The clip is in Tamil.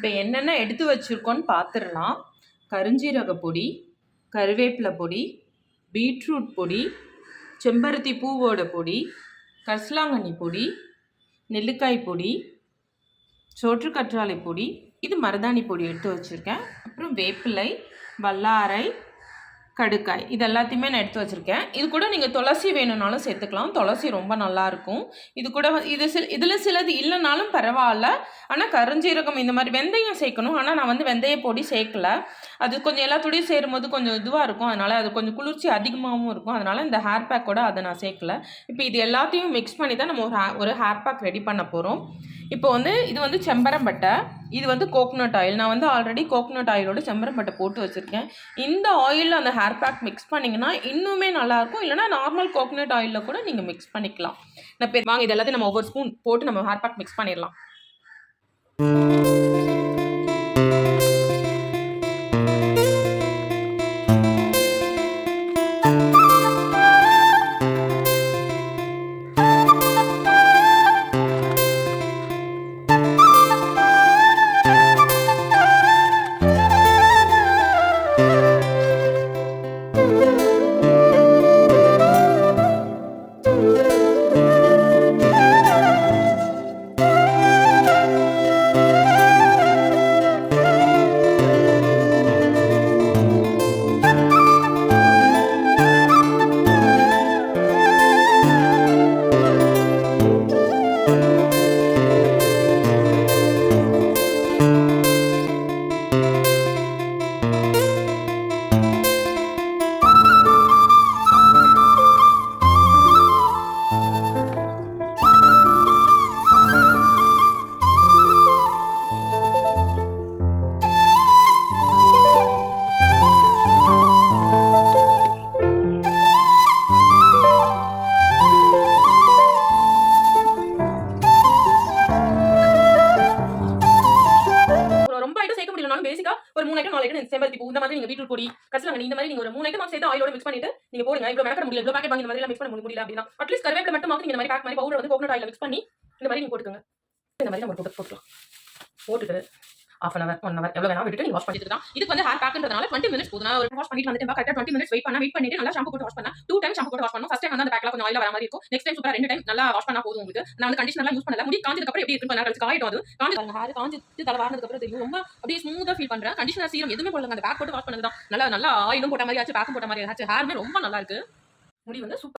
இப்போ என்னென்ன எடுத்து வச்சுருக்கோன்னு பார்த்துடலாம். கருஞ்சீரக பொடி, கருவேப்பிலை பொடி, பீட்ரூட் பொடி, செம்பருத்தி பூவோட பொடி, கரிசலாங்கண்ணி பொடி, நெல்லிக்காய் பொடி, சோற்றுக்கற்றாழை பொடி, இது மருதாணி பொடி எடுத்து வச்சுருக்கேன். அப்புறம் வேப்பிலை, வல்லாரை, கடுக்காய், இது எல்லாத்தையுமே நான் எடுத்து வச்சுருக்கேன். இது கூட நீங்கள் துளசி வேணும்னாலும் சேர்த்துக்கலாம். துளசி ரொம்ப நல்லாயிருக்கும். இது கூட இதில் சிலது இல்லைனாலும் பரவாயில்ல. ஆனால் கருஞ்சீரகம் இந்த மாதிரி வெந்தயம் சேர்க்கணும். ஆனால் நான் வெந்தய பொடி சேர்க்கலை. அது கொஞ்சம் எல்லாத்தோடையும் சேரும்போது கொஞ்சம் இதுவாக இருக்கும். அதனால் அது கொஞ்சம் குளிர்ச்சி அதிகமாகவும் இருக்கும். அதனால் இந்த ஹேர் பேக்கோட அதை நான் சேர்க்கலை. இப்போ இது எல்லாத்தையும் மிக்ஸ் பண்ணி தான் நம்ம ஒரு ஹேர் பேக் ரெடி பண்ண போகிறோம். இப்போ இது செம்பரம்பட்டை, இது கோகோனட் ஆயில். நான் ஆல்ரெடி கோகோனட் ஆயிலோட செம்பரம்பட்டை போட்டு வச்சுருக்கேன். இந்த ஆயிலில் அந்த ஹேர் பேக் மிக்ஸ் பண்ணிங்கன்னா இன்னுமே நல்லாயிருக்கும். இல்லைனா நார்மல் கோகோனட் ஆயிலில் கூட நீங்கள் மிக்ஸ் பண்ணிக்கலாம். வாங்க இது எல்லாத்தையும் நம்ம ஒவ்வொரு ஸ்பூன் போட்டு நம்ம ஹேர் பேக் மிக்ஸ் பண்ணிடலாம். பேசிக்கா ஒரு 3 ஐட்டம் 4 ஐட்டம் செம்பருத்தி பூ இந்த மாதிரி நீங்க பீட்ரூட் பொடி கரிசலாங்கண்ணி இந்த மாதிரி நீங்க ஒரு 3 ஐட்டம் சேர்த்து ஆயிலோட மிக்ஸ் பண்ணிட்டு நீங்க போடுங்க. இவ்வளவு மெனக்கட முடியல, இவ்வளவு பாக்கெட் வாங்கி இந்த மாதிரி மிக்ஸ் பண்ண முடியல அப்படின்னா அட்லீஸ்ட் கருவேப்பிலை மட்டும் நீங்க இந்த மாதிரி பேக் மாதிரி பவுடர் கோகோனட் ஆயில மிக்ஸ் பண்ணி இந்த மாதிரி நீங்க போட்டுக்கோங்க. இந்த மாதிரி நம்ம போட்டுக்கலாம். போட்டுட்டு half an hour 1 hour எவ்வளவு வேணா விட்டுட்டு நீங்க வாஷ் பண்ணிட்டு தான். இதுக்கு ஹேர் பேக்ன்றதுனால 20 மினிட்ஸ் போதும். நான் ஒரு வாஷ் பண்ணிட்டு வந்துட்டேன். கரெக்ட்டா 20 மினிட்ஸ் வெயிட் பண்ணிட்டு நல்லா ஷாம்பு போட்டு வாஷ் பண்ணா 2 டைம் ஷாம்பு போட்டு வாஷ் பண்ணனும். ஃபர்ஸ்ட் டைம் அந்த பேக்ல கொஞ்சம் ஆயில வர மாதிரி இருக்கும். நெக்ஸ்ட் டைம் சூப்பரா 2 டைம் நல்லா வாஷ் பண்ணா போதும் உங்களுக்கு. நான் கண்டிஷனர்லாம் யூஸ் பண்ணல. முடி காஞ்சதுக்கு அப்புறம் எப்படி இருக்குன்னு கழிச்சு காயிடும். அது காஞ்சு ஹேர் காஞ்சிட்டு தலை வாரனதுக்கு அப்புறம் தெரியும். ரொம்ப அப்படியே ஸ்மூத்தா ஃபீல் பண்றேன். கண்டிஷனர் சீரம் எதுவுமே போடலங்க. அந்த பேக் போட்டு வாஷ் பண்ணது தான் நல்லா ஆயிலும் போட்ட மாதிரி ஆச்சு, பேக்கும் போட்ட மாதிரி ஆச்சு. ஹேர்மே ரொம்ப நல்லா இருக்கு. முடி சூப்பர்.